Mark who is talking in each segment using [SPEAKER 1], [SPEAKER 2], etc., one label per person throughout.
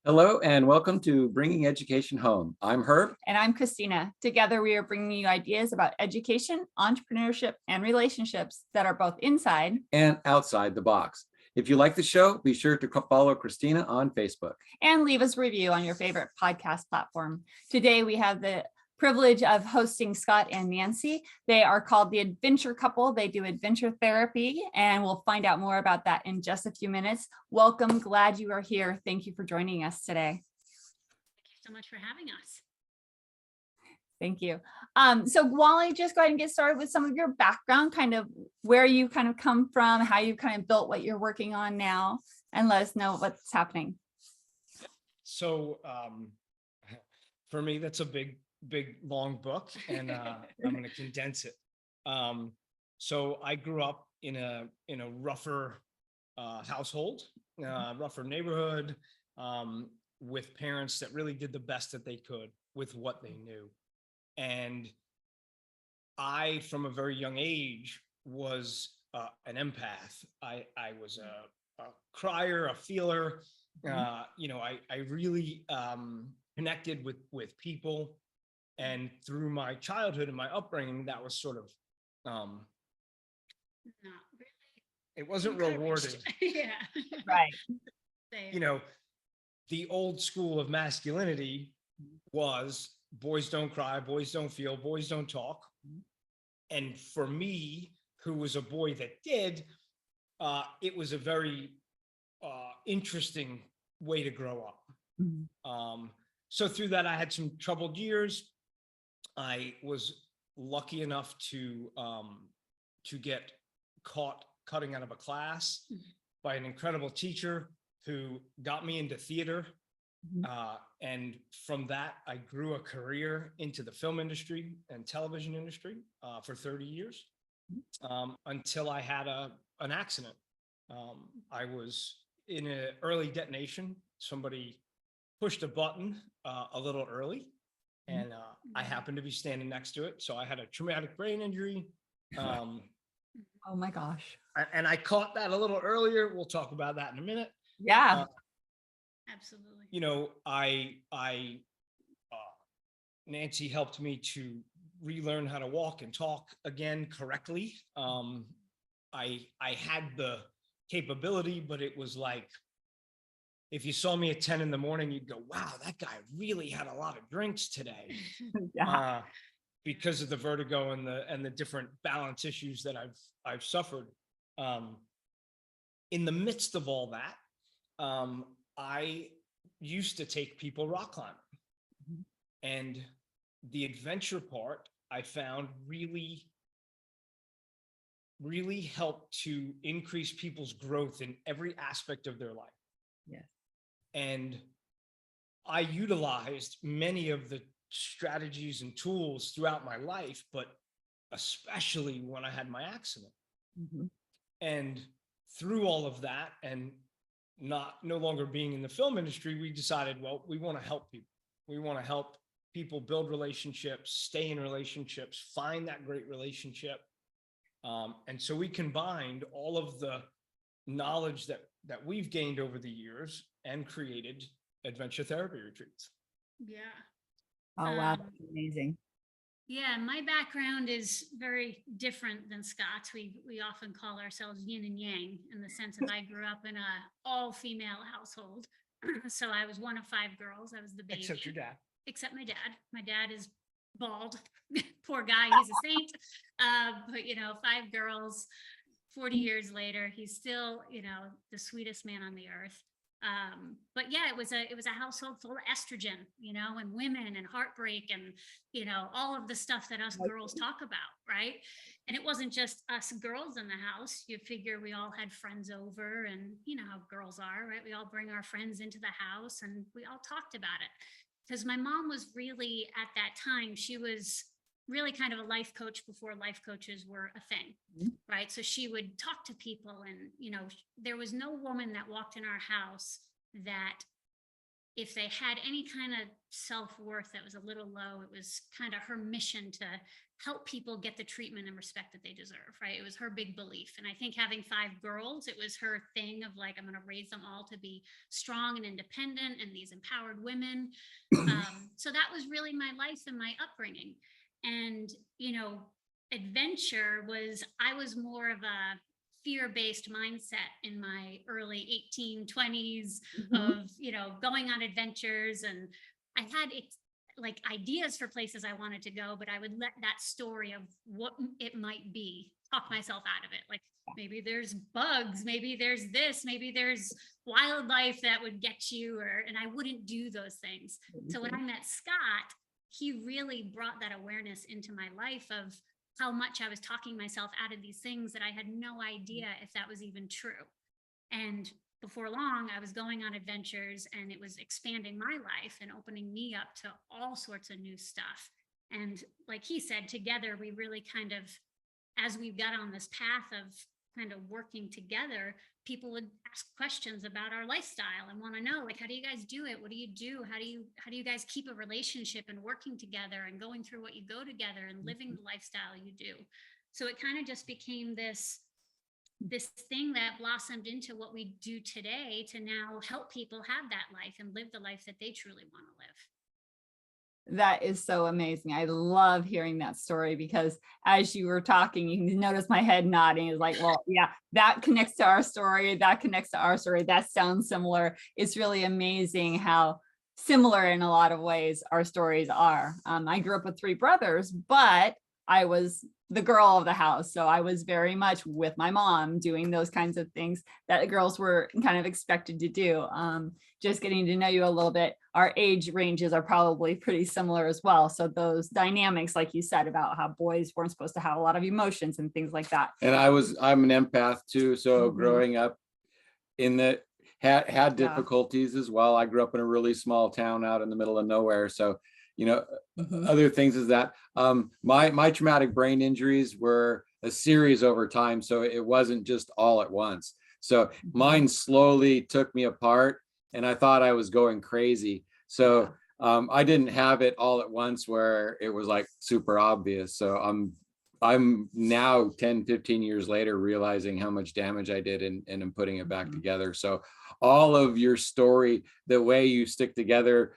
[SPEAKER 1] Hello and welcome to Bringing Education Home. I'm Herb.
[SPEAKER 2] And I'm Christina. Together, we are bringing you ideas about education, entrepreneurship, and relationships that are both inside
[SPEAKER 1] And outside the box. If you like the show, be sure to follow Christina on Facebook.
[SPEAKER 2] and leave us a review on your favorite podcast platform. Today, we have the privilege of hosting Scott and Nancy. They are called the Adventure Couple. They do adventure therapy, and we'll find out more about that in just a few minutes. Welcome. Glad you are here. Thank you for joining us today.
[SPEAKER 3] Thank you so much for having us.
[SPEAKER 2] Thank you. So Wally, just go ahead and get started with some of your background, kind of where you kind of come from, how you kind of built what you're working on now, and let us know what's happening.
[SPEAKER 4] So for me, that's a big, long book, and I'm going to condense it. So I grew up in a rougher household, rougher neighborhood, with parents that really did the best that they could with what they knew. And I, from a very young age, was an empath. I was a crier, a feeler. I really connected with people. And through my childhood and my upbringing, that was sort of,
[SPEAKER 3] Not really.
[SPEAKER 4] it wasn't
[SPEAKER 3] Encouraged.
[SPEAKER 4] rewarded.
[SPEAKER 3] Yeah.
[SPEAKER 2] Right.
[SPEAKER 3] Same.
[SPEAKER 4] The old school of masculinity was boys don't cry, boys don't feel, boys don't talk. And for me, who was a boy that did, it was a very interesting way to grow up. So through that, I had some troubled years. I was lucky enough to get caught cutting out of a class by an incredible teacher who got me into theater. And from that, I grew a career into the film industry and television industry for 30 years until I had an accident. I was in an early detonation. Somebody pushed a button a little early, and I happened to be standing next to it. So I had a traumatic brain injury.
[SPEAKER 2] Oh my gosh.
[SPEAKER 4] And I caught that a little earlier. We'll talk about that in a minute.
[SPEAKER 2] Yeah.
[SPEAKER 3] Absolutely.
[SPEAKER 4] Nancy helped me to relearn how to walk and talk again correctly. I had the capability, but it was like, if you saw me at 10 in the morning, you'd go, wow, that guy really had a lot of drinks today.
[SPEAKER 2] Yeah.
[SPEAKER 4] Because of the vertigo and the different balance issues that I've suffered. In the midst of all that, I used to take people rock climbing. And the adventure part, I found really helped to increase people's growth in every aspect of their life.
[SPEAKER 2] Yes.
[SPEAKER 4] And I utilized many of the strategies and tools throughout my life, but especially when I had my accident. And through all of that, and no longer being in the film industry, we decided, well, we want to help people. We want to help people build relationships, stay in relationships, find that great relationship. And so we combined all of the knowledge that we've gained over the years and created adventure therapy retreats.
[SPEAKER 3] Yeah.
[SPEAKER 2] Oh, wow. That's amazing.
[SPEAKER 3] Yeah. My background is very different than Scott's. We often call ourselves yin and yang in the sense of I grew up in a all-female household. So I was one of 5 girls. I was the baby.
[SPEAKER 4] Except your dad.
[SPEAKER 3] Except my dad. My dad is bald. Poor guy. He's a saint. But 5 girls, 40 years later, he's still, the sweetest man on the earth. But yeah, it was a household full of estrogen, and women and heartbreak and, all of the stuff that us girls talk about. Right. And it wasn't just us girls in the house. You figure we all had friends over, and you know how girls are, right? We all bring our friends into the house and we all talked about it. Because my mom was really, at that time, she was really kind of a life coach before life coaches were a thing, right? So she would talk to people, and, there was no woman that walked in our house that if they had any kind of self-worth that was a little low, it was kind of her mission to help people get the treatment and respect that they deserve, right? It was her big belief. And I think having 5 girls, it was her thing of like, I'm going to raise them all to be strong and independent and these empowered women. So that was really my life and my upbringing. And, you know, adventure was, I was more of a fear-based mindset in my early 1820s of, you know, going on adventures. And I had like ideas for places I wanted to go, but I would let that story of what it might be talk myself out of it. Like maybe there's bugs, maybe there's this, maybe there's wildlife that would get you, and I wouldn't do those things. So when I met Scott, he really brought that awareness into my life of how much I was talking myself out of these things that I had no idea if that was even true. And before long, I was going on adventures, and it was expanding my life and opening me up to all sorts of new stuff. And like he said, together, we really kind of, as we got on this path of kind of working together, people would ask questions about our lifestyle and want to know, like, how do you guys do it? What do you do? How do you guys keep a relationship and working together and going through what you go together and living the lifestyle you do? So it kind of just became this thing that blossomed into what we do today to now help people have that life and live the life that they truly want to live.
[SPEAKER 2] That is so amazing. I love hearing that story, because as you were talking, you can notice my head nodding. It's like, well, yeah, that connects to our story. That connects to our story. That sounds similar. It's really amazing how similar in a lot of ways our stories are. I grew up with 3 brothers, but I was the girl of the house. So I was very much with my mom doing those kinds of things that girls were kind of expected to do. Just getting to know you a little bit, our age ranges are probably pretty similar as well. So those dynamics, like you said, about how boys weren't supposed to have a lot of emotions and things like that.
[SPEAKER 1] And I'm an empath too. So growing up in the had difficulties as well. I grew up in a really small town out in the middle of nowhere. So, you know, other things is that my traumatic brain injuries were a series over time. So it wasn't just all at once. So mine slowly took me apart, and I thought I was going crazy. So I didn't have it all at once where it was like super obvious. So I'm now 10, 15 years later realizing how much damage I did, and I'm putting it back together. So all of your story, the way you stick together,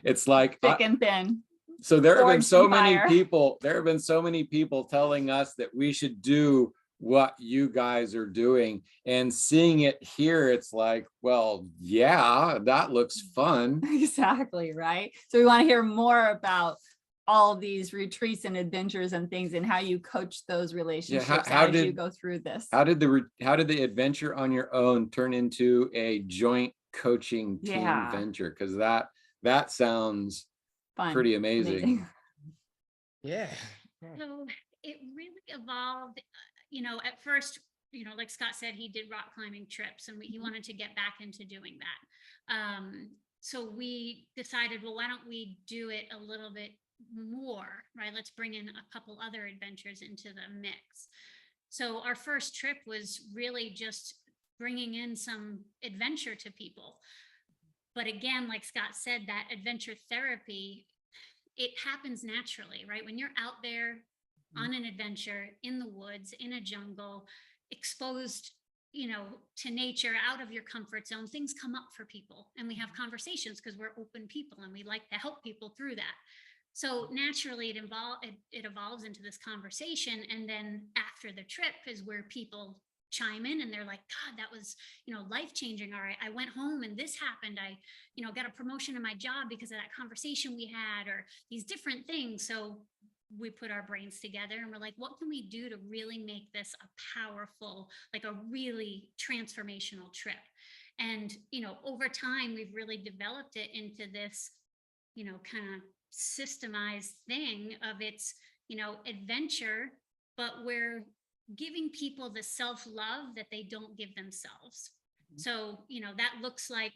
[SPEAKER 1] it's like
[SPEAKER 2] thick and thin.
[SPEAKER 1] So there have been so many people telling us that we should do what you guys are doing, and seeing it here, it's like, well, yeah, that looks fun.
[SPEAKER 2] Exactly, right? So we want to hear more about all these retreats and adventures and things, and how you coach those relationships as you go through this.
[SPEAKER 1] How did the adventure on your own turn into a joint coaching team venture? Because that sounds fun, pretty amazing.
[SPEAKER 4] Yeah.
[SPEAKER 3] So it really evolved. You know, at first, you know, like Scott said, he did rock climbing trips, and he wanted to get back into doing that. So we decided, well, why don't we do it a little bit more, right? Let's bring in a couple other adventures into the mix. So our first trip was really just bringing in some adventure to people. But again, like Scott said, that adventure therapy, it happens naturally, right? When you're out there on an adventure in the woods, in a jungle, exposed, you know, to nature, out of your comfort zone, things come up for people, and we have conversations because we're open people and we like to help people through that. So naturally it evolves into this conversation. And then after the trip is where people chime in and they're like, God, that was, you know, life-changing. All right, I went home and this happened. I, you know, got a promotion in my job because of that conversation we had, or these different things. So we put our brains together and we're like, what can we do to really make this a powerful, like a really transformational trip? And, you know, over time, we've really developed it into this, you know, kind of systemized thing of its, you know, adventure, but we're giving people the self-love that they don't give themselves. So, you know, that looks like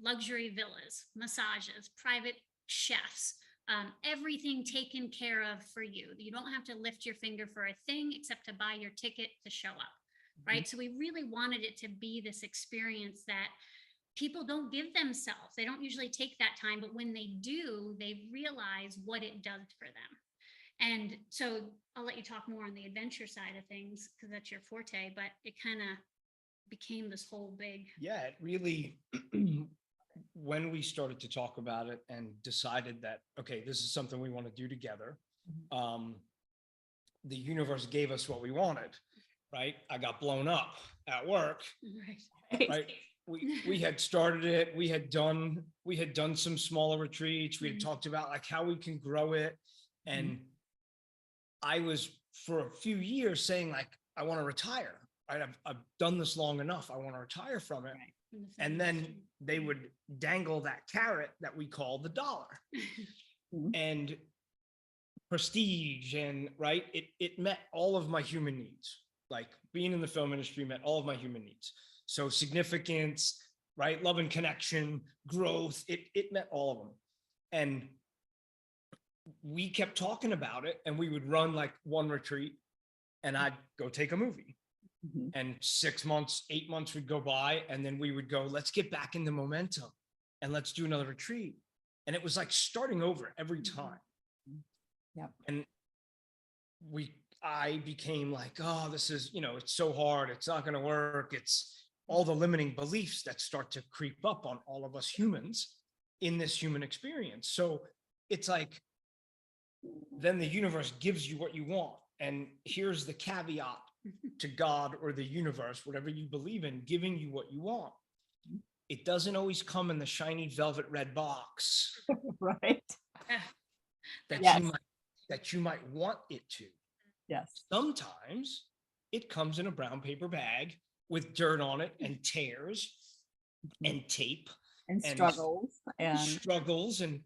[SPEAKER 3] luxury villas, massages, private chefs, everything taken care of for you. You don't have to lift your finger for a thing except to buy your ticket to show up, right? So we really wanted it to be this experience that people don't give themselves. They don't usually take that time, but when they do, they realize what it does for them. And so I'll let you talk more on the adventure side of things because that's your forte, but it kind of became this whole big.
[SPEAKER 4] Yeah, it really, when we started to talk about it and decided that, okay, this is something we want to do together, the universe gave us what we wanted, right? I got blown up at work, right? We had started it. We had done some smaller retreats. We had talked about like how we can grow it. And I was for a few years saying like, I want to retire, right? I've done this long enough. I want to retire from it.
[SPEAKER 3] Right.
[SPEAKER 4] And then they would dangle that carrot that we call the dollar and prestige. And right, it met all of my human needs. Like being in the film industry met all of my human needs. So significance, right? Love and connection, growth, it met all of them. And we kept talking about it, and we would run like one retreat and I'd go take a movie. And 6 months, 8 months would go by, and then we would go, let's get back in the momentum and let's do another retreat. And it was like starting over every time.
[SPEAKER 2] Yep.
[SPEAKER 4] And I became like, oh, this is, it's so hard. It's not going to work. It's all the limiting beliefs that start to creep up on all of us humans in this human experience. So it's like, then the universe gives you what you want. And here's the caveat to God or the universe, whatever you believe in, giving you what you want. It doesn't always come in the shiny velvet red box.
[SPEAKER 2] Right.
[SPEAKER 4] That you might want it to.
[SPEAKER 2] Yes.
[SPEAKER 4] Sometimes it comes in a brown paper bag with dirt on it and tears and tape
[SPEAKER 2] and struggles.
[SPEAKER 4] And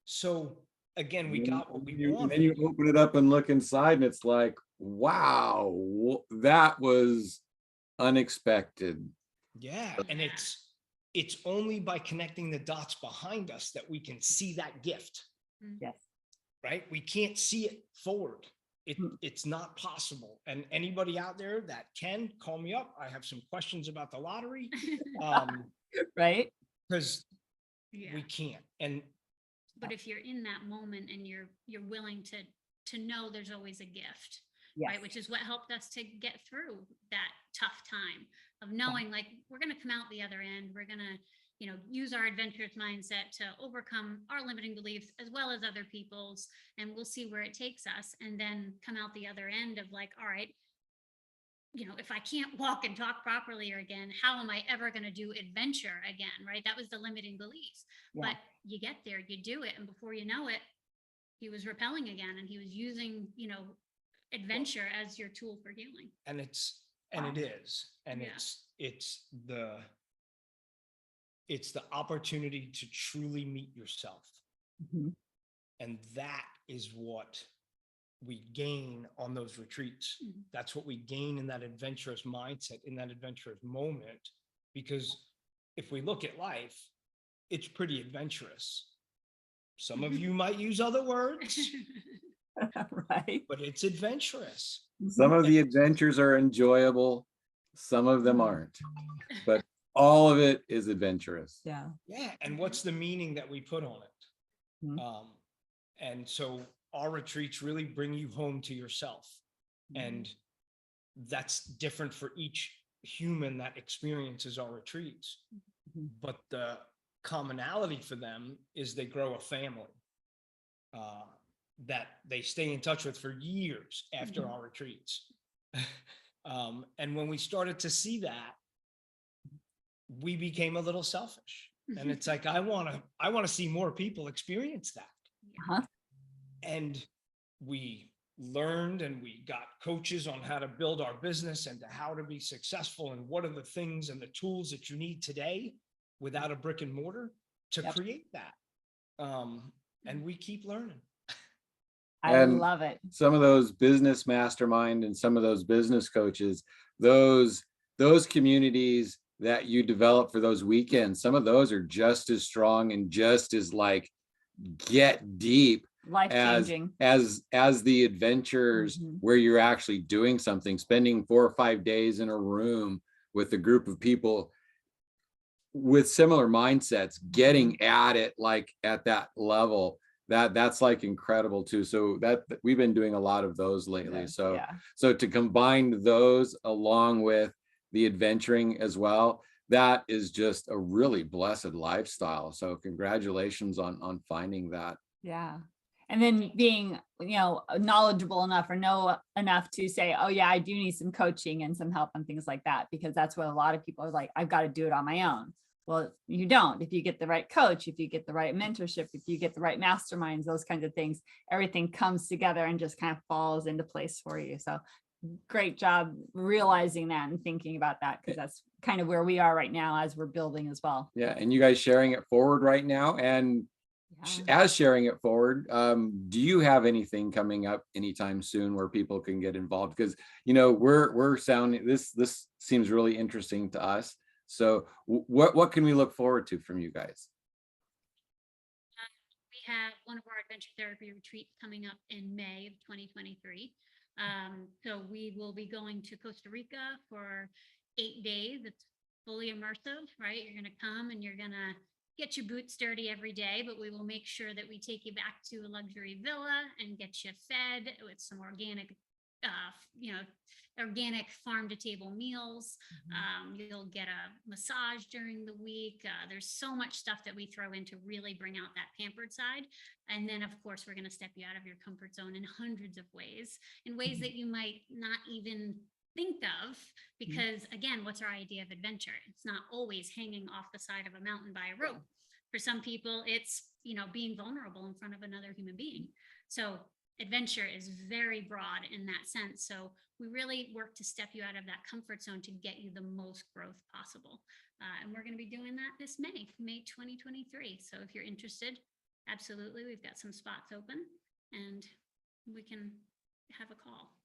[SPEAKER 4] so again, we got what we wanted.
[SPEAKER 1] And then you open it up and look inside and it's like, wow, that was unexpected.
[SPEAKER 4] Yeah. And it's only by connecting the dots behind us that we can see that gift.
[SPEAKER 2] Yes.
[SPEAKER 4] Right? We can't see it forward. It's not possible. And anybody out there that can, call me up. I have some questions about the lottery.
[SPEAKER 2] Right?
[SPEAKER 4] Because we can't.
[SPEAKER 3] But if you're in that moment and you're willing to know there's always a gift, right? Which is what helped us to get through that tough time of knowing like we're going to come out the other end. We're going to, use our adventurous mindset to overcome our limiting beliefs as well as other people's, and we'll see where it takes us, and then come out the other end of like, all right, if I can't walk and talk properly again, how am I ever going to do adventure again? Right? That was the limiting beliefs. But you get there, you do it. And before you know it, he was repelling again, and he was using, adventure as your tool for healing.
[SPEAKER 4] And it is. And it's the opportunity to truly meet yourself. And that is what we gain on those retreats. That's what we gain in that adventurous mindset, in that adventurous moment. Because if we look at life, it's pretty adventurous. Some of you might use other words,
[SPEAKER 2] right?
[SPEAKER 4] But it's adventurous.
[SPEAKER 1] Some of the adventures are enjoyable, some of them aren't, but all of it is adventurous.
[SPEAKER 2] Yeah.
[SPEAKER 4] And what's the meaning that we put on it? And so our retreats really bring you home to yourself. And that's different for each human that experiences our retreats. But the commonality for them is they grow a family that they stay in touch with for years after our retreats. And when we started to see that, we became a little selfish. And it's like, I want to see more people experience that. And we learned, and we got coaches on how to build our business and to how to be successful, and what are the things and the tools that you need today without a brick and mortar to create that. And we keep learning.
[SPEAKER 2] I love it.
[SPEAKER 1] Some of those business mastermind and some of those business coaches, those communities that you develop for those weekends, some of those are just as strong and just as like get deep
[SPEAKER 2] life-changing
[SPEAKER 1] as the adventures where you're actually doing something, spending 4 or 5 days in a room with a group of people with similar mindsets, getting at it like at that level, that's like incredible too. So that we've been doing a lot of those lately. So to combine those along with the adventuring as well, that is just a really blessed lifestyle. So congratulations on finding that.
[SPEAKER 2] Yeah. And then being, knowledgeable enough or know enough to say, oh yeah, I do need some coaching and some help and things like that, because that's what a lot of people are like, I've got to do it on my own. Well, you don't. If you get the right coach, if you get the right mentorship, if you get the right masterminds, those kinds of things, everything comes together and just kind of falls into place for you. So great job realizing that and thinking about that, because that's kind of where we are right now as we're building as well.
[SPEAKER 1] Yeah. And you guys sharing it forward right now, and as sharing it forward, do you have anything coming up anytime soon where people can get involved? Because we're sounding this seems really interesting to us. So what can we look forward to from you guys?
[SPEAKER 3] We have one of our adventure therapy retreats coming up in May of 2023. So we will be going to Costa Rica for 8 days. It's fully immersive, right? You're going to come and you're going to get your boots dirty every day, but we will make sure that we take you back to a luxury villa and get you fed with some organic, organic farm to table meals. You'll get a massage during the week. There's so much stuff that we throw in to really bring out that pampered side. And then of course, we're going to step you out of your comfort zone in hundreds of ways, in ways that you might not even think of, because again, what's our idea of adventure? It's not always hanging off the side of a mountain by a rope. For some people, it's, being vulnerable in front of another human being. So adventure is very broad in that sense. So we really work to step you out of that comfort zone to get you the most growth possible. And we're going to be doing that this May 2023. So if you're interested, absolutely, we've got some spots open and we can have a call.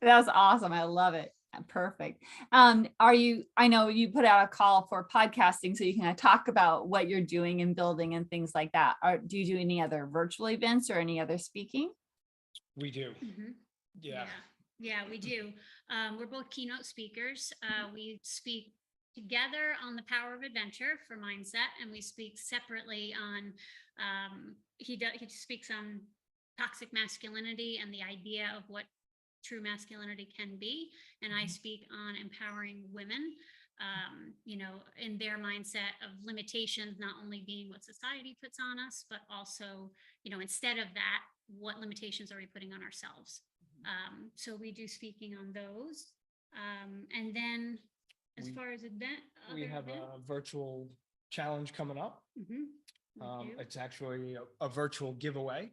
[SPEAKER 2] That's awesome. I love it. Perfect. I know you put out a call for podcasting, so you can talk about what you're doing and building and things like that. Do you do any other virtual events or any other speaking?
[SPEAKER 4] We do.
[SPEAKER 3] Yeah, we do. We're both keynote speakers. We speak together on the power of adventure for mindset, and we speak separately on, he speaks on toxic masculinity and the idea of what true masculinity can be. And I speak on empowering women, in their mindset of limitations, not only being what society puts on us, but also, instead of that, what limitations are we putting on ourselves? So we do speaking on those. And then as far as
[SPEAKER 4] we have a virtual challenge coming up. It's actually a virtual giveaway.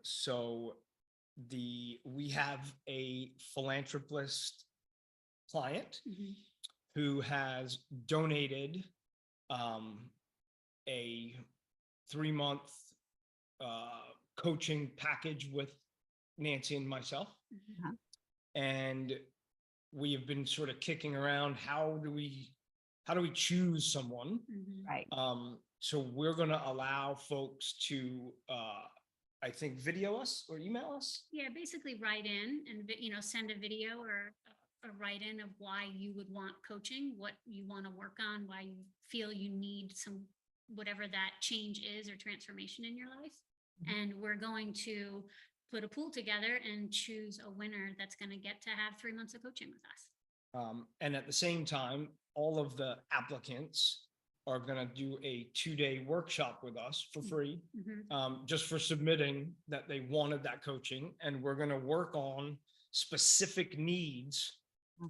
[SPEAKER 4] So we have a philanthropist client who has donated a 3-month coaching package with Nancy and myself. And we have been sort of kicking around, how do we choose someone?
[SPEAKER 2] Right.
[SPEAKER 4] So we're going to allow folks to I think video us or email us.
[SPEAKER 3] Yeah, basically write in and send a video or a write in of why you would want coaching, what you want to work on, why you feel you need some, whatever that change is or transformation in your life. And we're going to put a pool together and choose a winner that's going to get to have 3 months of coaching with us.
[SPEAKER 4] And at the same time, all of the applicants are going to do a 2-day workshop with us for free, just for submitting that they wanted that coaching. And we're going to work on specific needs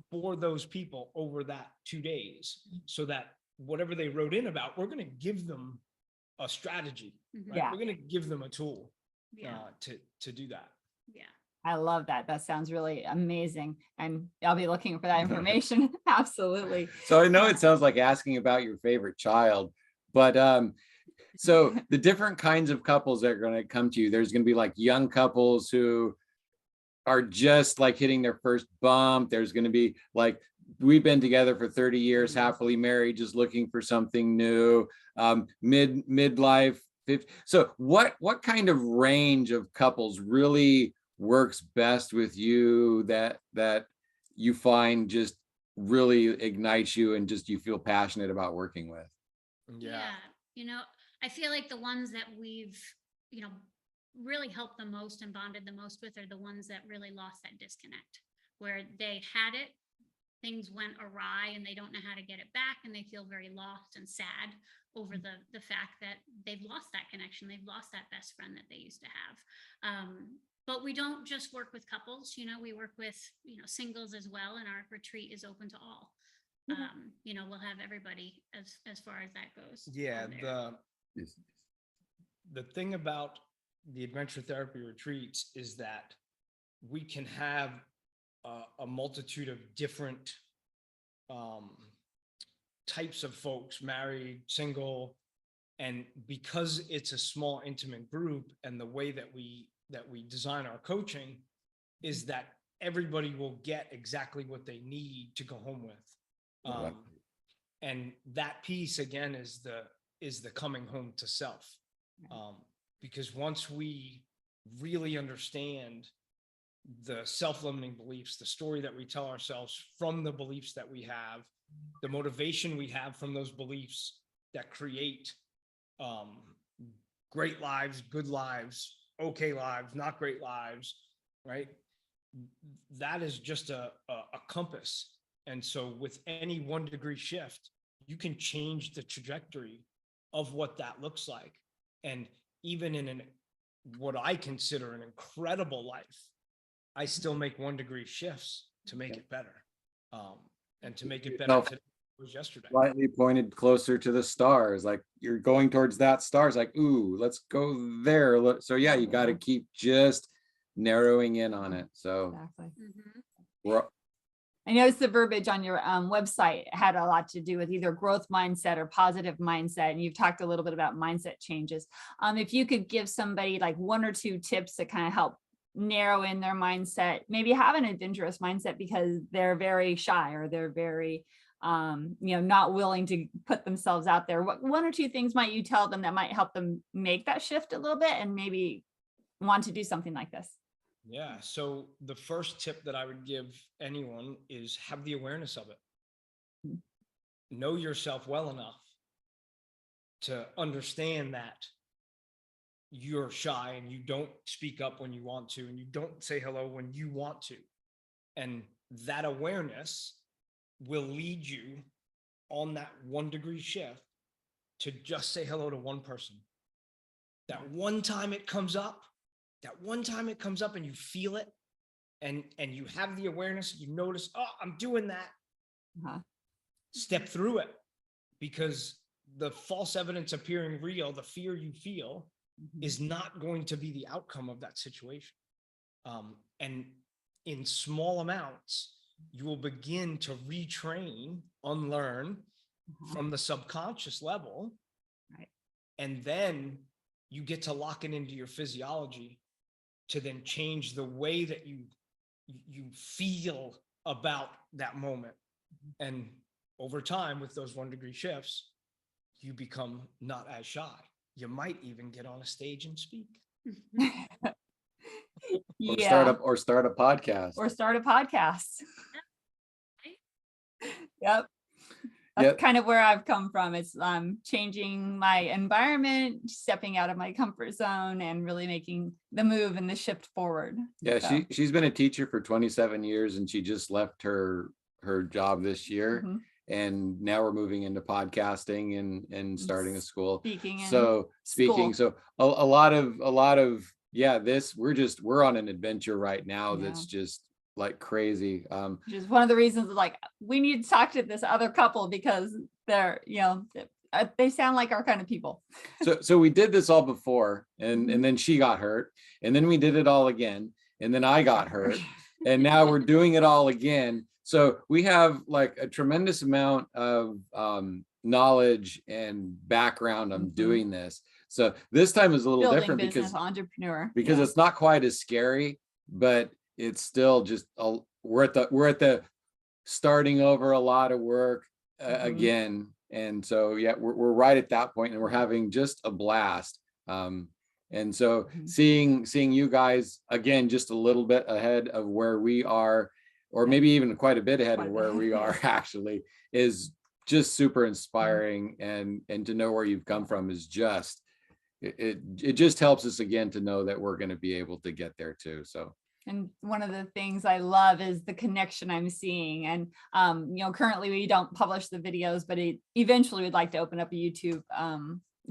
[SPEAKER 4] for those people over that 2 days, so that whatever they wrote in about, we're going to give them a strategy. Right?
[SPEAKER 2] Yeah.
[SPEAKER 4] We're going to give them a tool to do that.
[SPEAKER 3] Yeah.
[SPEAKER 2] I love that. That sounds really amazing. And I'll be looking for that information. Absolutely.
[SPEAKER 1] So I know it sounds like asking about your favorite child, but so the different kinds of couples that are going to come to you, there's going to be like young couples who are just like hitting their first bump. There's going to be like, we've been together for 30 years, happily married, just looking for something new, midlife. So what kind of range of couples really works best with you that you find just really ignites you and just you feel passionate about working with?
[SPEAKER 4] Yeah.
[SPEAKER 3] You know, I feel like the ones that we've, you know, really helped the most and bonded the most with are the ones that really lost that disconnect, where they had it, things went awry and they don't know how to get it back, and they feel very lost and sad over the fact that they've lost that connection, they've lost that best friend that they used to have. But we don't just work with couples, you know, we work with, you know, singles as well, and our retreat is open to all. You know, we'll have everybody as far as that goes.
[SPEAKER 4] Yeah,
[SPEAKER 3] on there.
[SPEAKER 4] the thing about the adventure therapy retreats is that we can have a multitude of different types of folks, married, single, and because it's a small, intimate group, and the way that we design our coaching is that everybody will get exactly what they need to go home with. And that piece again is the coming home to self. Because once we really understand the self-limiting beliefs, the story that we tell ourselves from the beliefs that we have, the motivation we have from those beliefs that create great lives, good lives, okay lives, not great lives, right? That is just a compass. And so with any 1 degree shift, you can change the trajectory of what that looks like. And even in what I consider an incredible life, I still make 1 degree shifts to make it better. And to make it better today than it was yesterday.
[SPEAKER 1] Slightly pointed closer to the stars, like you're going towards that stars, like, ooh, let's go there. So yeah, you got to keep just narrowing in on it. So
[SPEAKER 2] Exactly.
[SPEAKER 1] we're
[SPEAKER 2] I noticed the verbiage on your website had a lot to do with either growth mindset or positive mindset. And you've talked a little bit about mindset changes. If you could give somebody like 1 or 2 tips that kind of help narrow in their mindset, maybe have an adventurous mindset because they're very shy or they're very, you know, not willing to put themselves out there. What 1 or 2 things might you tell them that might help them make that shift a little bit and maybe want to do something like this?
[SPEAKER 4] Yeah. So the first tip that I would give anyone is have the awareness of it. Know yourself well enough to understand that you're shy and you don't speak up when you want to, and you don't say hello when you want to. And that awareness will lead you on that 1 degree shift to just say hello to one person. That one time it comes up, and you feel it, and you have the awareness, you notice, oh, I'm doing that. Step through it, because the false evidence appearing real, the fear you feel is not going to be the outcome of that situation. And in small amounts, you will begin to retrain, unlearn from the subconscious level.
[SPEAKER 2] Right.
[SPEAKER 4] And then you get to lock it into your physiology to then change the way that you feel about that moment. And over time, with those 1 degree shifts, you become not as shy. You might even get on a stage and speak.
[SPEAKER 1] or start a podcast.
[SPEAKER 2] Or start a podcast. Yep. That's kind of where I've come from. It's changing my environment, stepping out of my comfort zone, and really making the move and the shift forward.
[SPEAKER 1] Yeah,
[SPEAKER 2] so.
[SPEAKER 1] she's been a teacher for 27 years, and she just left her job this year. And now we're moving into podcasting and starting a school.
[SPEAKER 2] Speaking.
[SPEAKER 1] So a lot of we're on an adventure right now. That's just like crazy.
[SPEAKER 2] Which is one of the reasons like we need to talk to this other couple, because they're, you know, they sound like our kind of people.
[SPEAKER 1] So we did this all before, and then she got hurt, and then we did it all again, and then I got hurt, and now we're doing it all again. So we have like a tremendous amount of knowledge and background on doing this. So this time is a little different because it's not quite as scary, but it's still just we're at the starting over a lot of work again. And so, yeah, we're right at that point, and we're having just a blast. And so seeing you guys again, just a little bit ahead of where we are, or maybe even quite a bit ahead of where we are actually, is just super inspiring. And to know where you've come from is just, it just helps us again to know that we're going to be able to get there too. So.
[SPEAKER 2] And one of the things I love is the connection I'm seeing. And, currently we don't publish the videos, but eventually we'd like to open up a YouTube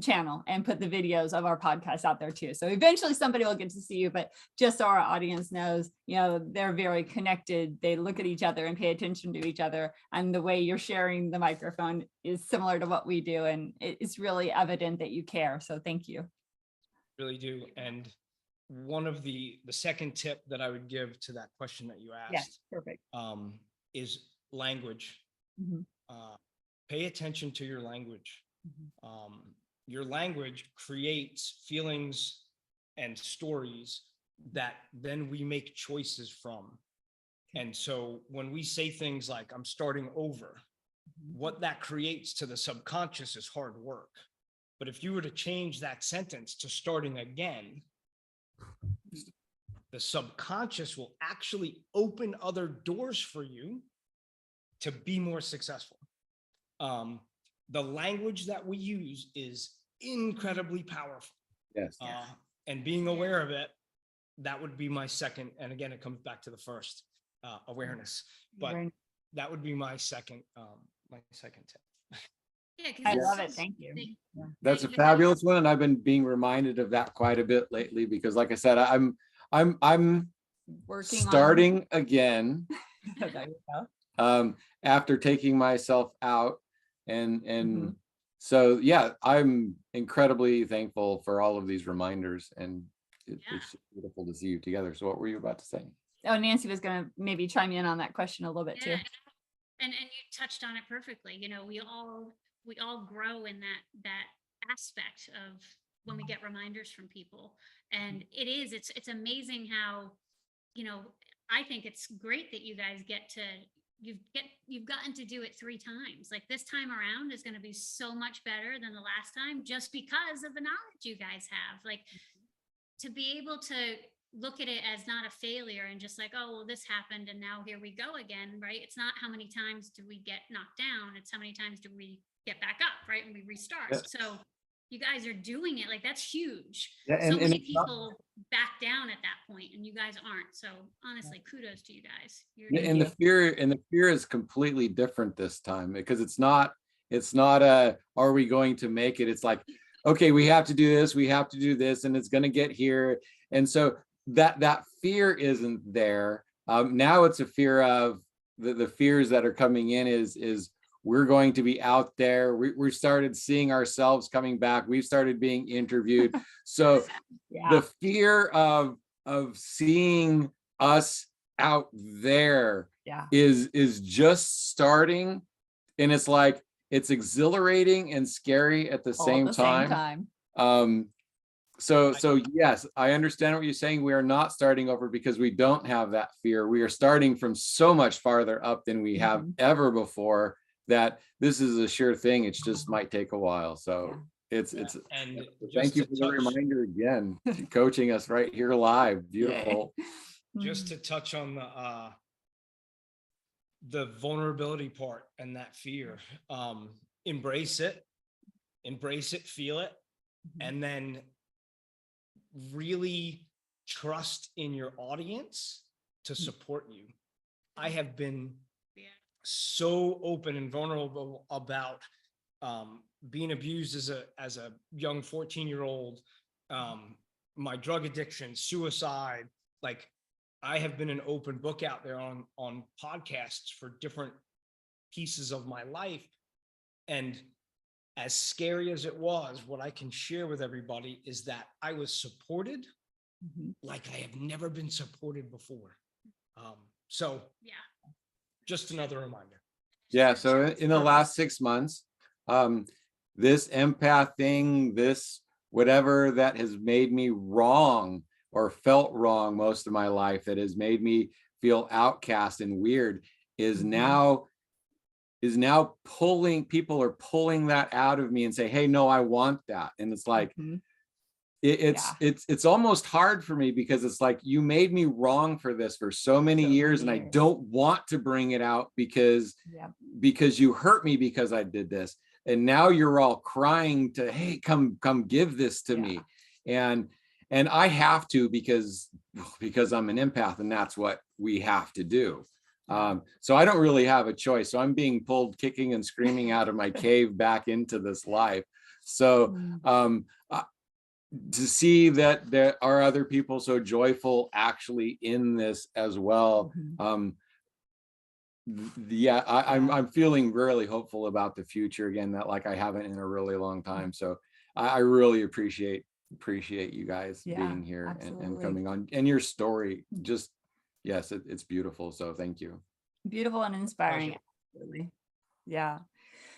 [SPEAKER 2] channel and put the videos of our podcast out there too. So eventually somebody will get to see you, but just so our audience knows, they're very connected. They look at each other and pay attention to each other. And the way you're sharing the microphone is similar to what we do. And it's really evident that you care. So thank you.
[SPEAKER 4] Really do. And one of the second tip that I would give to that question that you asked,
[SPEAKER 2] perfect.
[SPEAKER 4] Is language. Pay attention to your language. Your language creates feelings and stories that then we make choices from. And so when we say things like, I'm starting over, what that creates to the subconscious is hard work. But if you were to change that sentence to starting again, the subconscious will actually open other doors for you to be more successful. The language that we use is incredibly powerful.
[SPEAKER 1] Yes.
[SPEAKER 4] And being aware of it, that would be my second. And again, it comes back to the first, awareness, but that would be my second tip.
[SPEAKER 3] Yeah,
[SPEAKER 2] I love it. Thank you.
[SPEAKER 1] That's a fabulous one. And I've been being reminded of that quite a bit lately, because like I said, I'm
[SPEAKER 2] Working
[SPEAKER 1] starting again
[SPEAKER 2] There you go.
[SPEAKER 1] after taking myself out. And so, yeah, I'm incredibly thankful for all of these reminders, and it's beautiful to see you together. So what were you about to say?
[SPEAKER 2] Oh, Nancy was going to maybe chime in on that question a little bit too.
[SPEAKER 3] And you touched on it perfectly. We all grow in that aspect of when we get reminders from people. And it's amazing how, I think it's great that you guys you've gotten to do it 3 times. Like, this time around is going to be so much better than the last time, just because of the knowledge you guys have. Like, to be able to look at it as not a failure and just like, oh, well, this happened and now here we go again, right? It's not how many times do we get knocked down, it's how many times do we get back up, right? And we restart.
[SPEAKER 1] Yeah.
[SPEAKER 3] So you guys are doing it, like, that's huge.
[SPEAKER 1] Yeah,
[SPEAKER 3] So many
[SPEAKER 1] it's not-
[SPEAKER 3] people back down at that point, and you guys aren't. So honestly, kudos to you guys.
[SPEAKER 1] And the fear is completely different this time, because it's not a, are we going to make it? It's like, okay, we have to do this, and it's going to get here. And so that fear isn't there. Now it's a fear of the fears that are coming in is we're going to be out there. We started seeing ourselves coming back. We've started being interviewed. So the fear of seeing us out there is just starting. And it's like, it's exhilarating and scary at the same time. So yes, I understand what you're saying. We are not starting over because we don't have that fear. We are starting from so much farther up than we have ever before, that this is a sure thing. It just might take a while. So it's
[SPEAKER 4] And
[SPEAKER 1] thank you for the reminder again, coaching us right here live. Beautiful.
[SPEAKER 4] Just to touch on the vulnerability part and that fear, embrace it, feel it, and then really trust in your audience to support you. I have been so open and vulnerable about being abused as a young 14-year-old, my drug addiction, suicide. Like, I have been an open book out there on podcasts for different pieces of my life. And as scary as it was, what I can share with everybody is that I was supported like I have never been supported before. So just another reminder.
[SPEAKER 1] Yeah. So in the last 6 months, this empath thing, this whatever that has made me wrong or felt wrong most of my life, that has made me feel outcast and weird, is now people are pulling that out of me and say, hey, no, I want that. And it's like, it's almost hard for me because it's like, you made me wrong for this for so many years, and I don't want to bring it out because you hurt me because I did this, and now you're all crying to, hey, come give this to me, and I have to because I'm an empath, and that's what we have to do. So I don't really have a choice. So I'm being pulled kicking and screaming out of my cave back into this life. So to see that there are other people so joyful actually in this as well. I'm feeling really hopeful about the future again, that like I haven't in a really long time. So I really appreciate you guys being here and coming on, and your story just, yes, it's beautiful. So thank you.
[SPEAKER 2] Beautiful and inspiring. Absolutely. Yeah.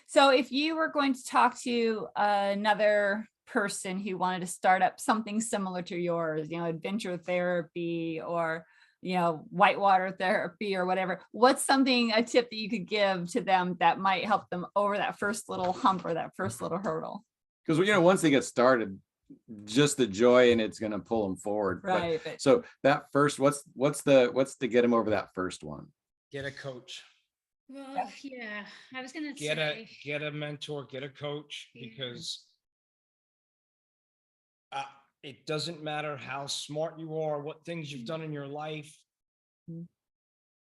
[SPEAKER 2] So if you were going to talk to another person who wanted to start up something similar to yours, adventure therapy or, whitewater therapy or whatever, what's a tip that you could give to them that might help them over that first little hump or that first little hurdle?
[SPEAKER 1] Because, once they get started, just the joy and it's going to pull them forward.
[SPEAKER 2] Right.
[SPEAKER 1] But, so that first, what's to get them over that first one?
[SPEAKER 4] Get a coach.
[SPEAKER 3] Well, yeah, I was gonna say,
[SPEAKER 4] get a mentor, get a coach, because it doesn't matter how smart you are, what things you've done in your life.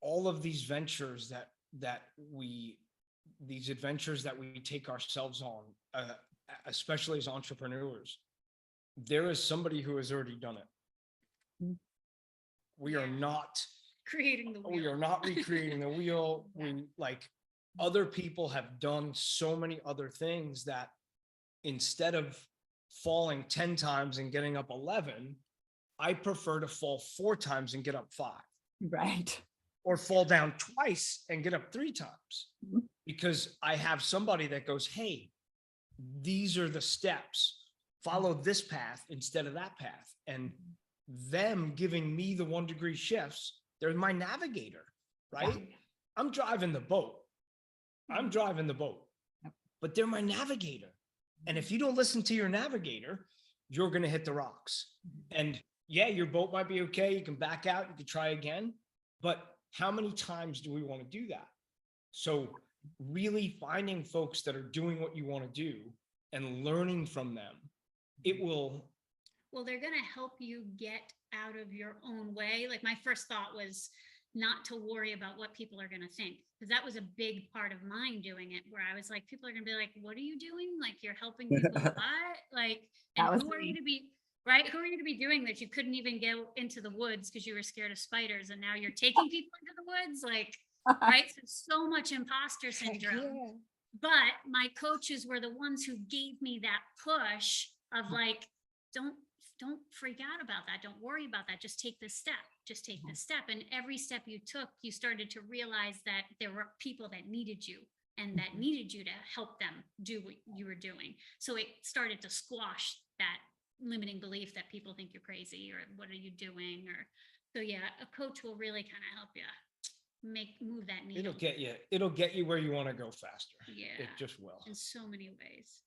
[SPEAKER 4] All of these ventures that we take ourselves on, especially as entrepreneurs, there is somebody who has already done it. We are not
[SPEAKER 3] creating the wheel.
[SPEAKER 4] We are not recreating the wheel. Other people have done so many other things that instead of falling 10 times and getting up 11, I prefer to fall 4 times and get up 5.
[SPEAKER 2] Right.
[SPEAKER 4] Or fall down twice and get up 3 times, because I have somebody that goes, hey, these are the steps, follow this path instead of that path. And them giving me the 1-degree shifts, they're my navigator, right? I'm driving the boat, but they're my navigator. And if you don't listen to your navigator, you're going to hit the rocks. And your boat might be okay. You can back out, you can try again, but how many times do we want to do that? So really finding folks that are doing what you want to do and learning from them,
[SPEAKER 3] well, they're going to help you get out of your own way. Like, my first thought was not to worry about what people are going to think, because that was a big part of mine doing it, where I was like, people are going to be like, what are you doing? Like, you're helping people what? Like, and who are you to be, right? Who are you to be doing that? You couldn't even go into the woods because you were scared of spiders, and now you're taking people into the woods, like, right? So much imposter syndrome. But my coaches were the ones who gave me that push of like, don't freak out about that. Don't worry about that. Just take this step. Just take this step. And every step you took, you started to realize that there were people that needed you and that needed you to help them do what you were doing. So it started to squash that limiting belief that people think you're crazy or what are you doing? Or so a coach will really kind of help you move that needle.
[SPEAKER 4] It'll get you where you want to go faster. It just will.
[SPEAKER 3] In so many ways.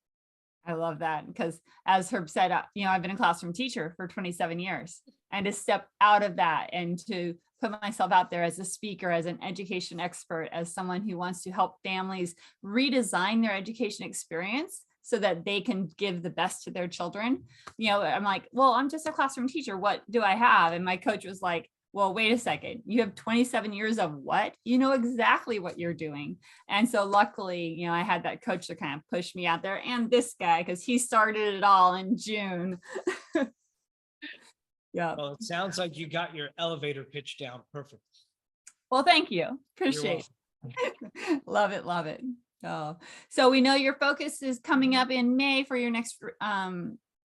[SPEAKER 2] I love that, because as Herb said, I've been a classroom teacher for 27 years, and to step out of that and to put myself out there as a speaker, as an education expert, as someone who wants to help families redesign their education experience so that they can give the best to their children. I'm like, well, I'm just a classroom teacher. What do I have? And my coach was like, well, wait a second, you have 27 years of what? You know exactly what you're doing. And so luckily, I had that coach to kind of push me out there, and this guy, because he started it all in June. Yeah.
[SPEAKER 4] Well, it sounds like you got your elevator pitch down perfect.
[SPEAKER 2] Well, thank you. Appreciate it. Love it. Love it. Oh, so we know your focus is coming up in May for your next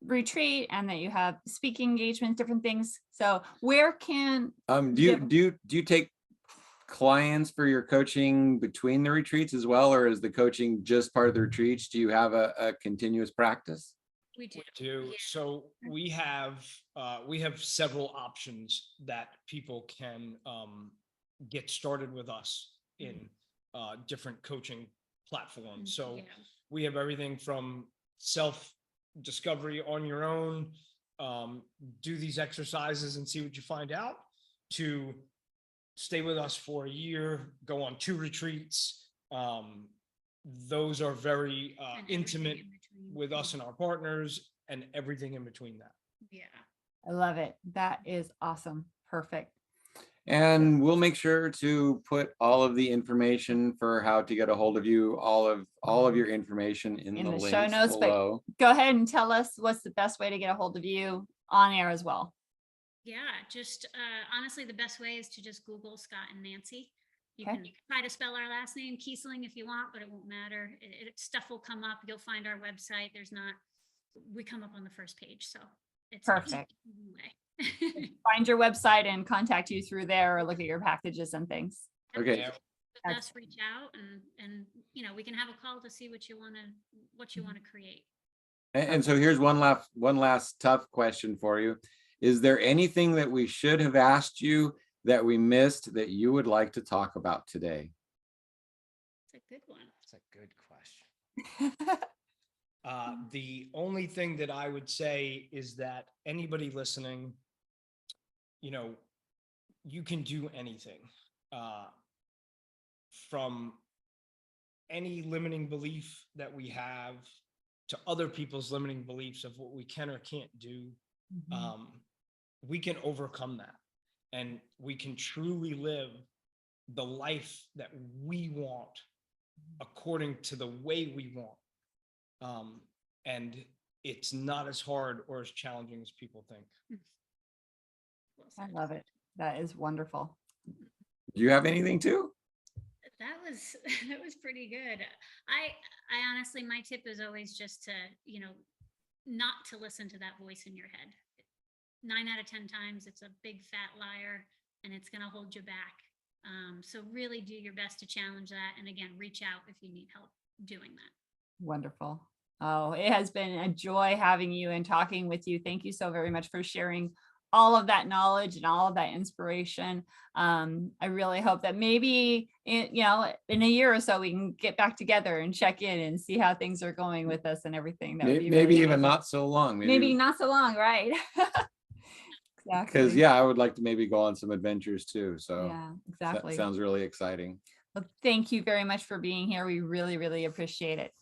[SPEAKER 2] retreat, and that you have speaking engagements, different things. So where can
[SPEAKER 1] do you take clients for your coaching between the retreats as well, or is the coaching just part of the retreats? Do you have a continuous practice?
[SPEAKER 3] We do.
[SPEAKER 4] Yeah. So we have several options that people can get started with us in different coaching platforms. So we have everything from self-discovery on your own do these exercises and see what you find out, to stay with us for a year, go on 2 retreats. Those are very
[SPEAKER 3] And everything
[SPEAKER 4] intimate
[SPEAKER 3] in between.
[SPEAKER 4] with us and our partners, and everything in between that.
[SPEAKER 3] Yeah.
[SPEAKER 2] I love it. That is awesome. Perfect.
[SPEAKER 1] And we'll make sure to put all of the information for how to get a hold of you, all of your information in the
[SPEAKER 2] the show
[SPEAKER 1] links
[SPEAKER 2] notes, but
[SPEAKER 1] below.
[SPEAKER 2] go ahead and tell us what's the best way to get a hold of you on air as well.
[SPEAKER 3] Yeah, just honestly, the best way is to just Google Scott and Nancy. You
[SPEAKER 2] Okay.
[SPEAKER 3] can try to spell our last name Kiesling if you want, but it won't matter. Stuff will come up. You'll find our website. We come up on the first page, so it's
[SPEAKER 2] Perfect.
[SPEAKER 3] easy way.
[SPEAKER 2] Find your website and contact you through there, or look at your packages and things.
[SPEAKER 1] Okay.
[SPEAKER 4] Yeah.
[SPEAKER 3] With us, reach out and we can have a call to see what you want to create.
[SPEAKER 1] And so here's one last tough question for you. Is there anything that we should have asked you that we missed that you would like to talk about today?
[SPEAKER 3] It's a good one.
[SPEAKER 4] That's a good question. The only thing that I would say is that anybody listening, you can do anything, from any limiting belief that we have to other people's limiting beliefs of what we can or can't do. We can overcome that, and we can truly live the life that we want according to the way we want. And it's not as hard or as challenging as people think.
[SPEAKER 3] Well
[SPEAKER 2] I
[SPEAKER 3] said.
[SPEAKER 2] love it. That is wonderful.
[SPEAKER 1] Do you have anything too?
[SPEAKER 3] That was pretty good. I honestly, my tip is always just to, not to listen to that voice in your head. 9 out of 10 times, it's a big fat liar, and it's going to hold you back. So really do your best to challenge that. And again, reach out if you need help doing that.
[SPEAKER 2] Wonderful. Oh, it has been a joy having you and talking with you. Thank you so very much for sharing all of that knowledge and all of that inspiration. I really hope that maybe, in a year or so, we can get back together and check in and see how things are going with us and everything. That would be
[SPEAKER 1] Maybe
[SPEAKER 2] really
[SPEAKER 1] even
[SPEAKER 2] amazing.
[SPEAKER 1] not so long.
[SPEAKER 2] Maybe not so long, right?
[SPEAKER 1] Because
[SPEAKER 2] Exactly.
[SPEAKER 1] I would like to maybe go on some adventures too. So
[SPEAKER 2] Yeah, exactly.
[SPEAKER 1] sounds really exciting.
[SPEAKER 2] Well, thank you very much for being here. We really, really appreciate it.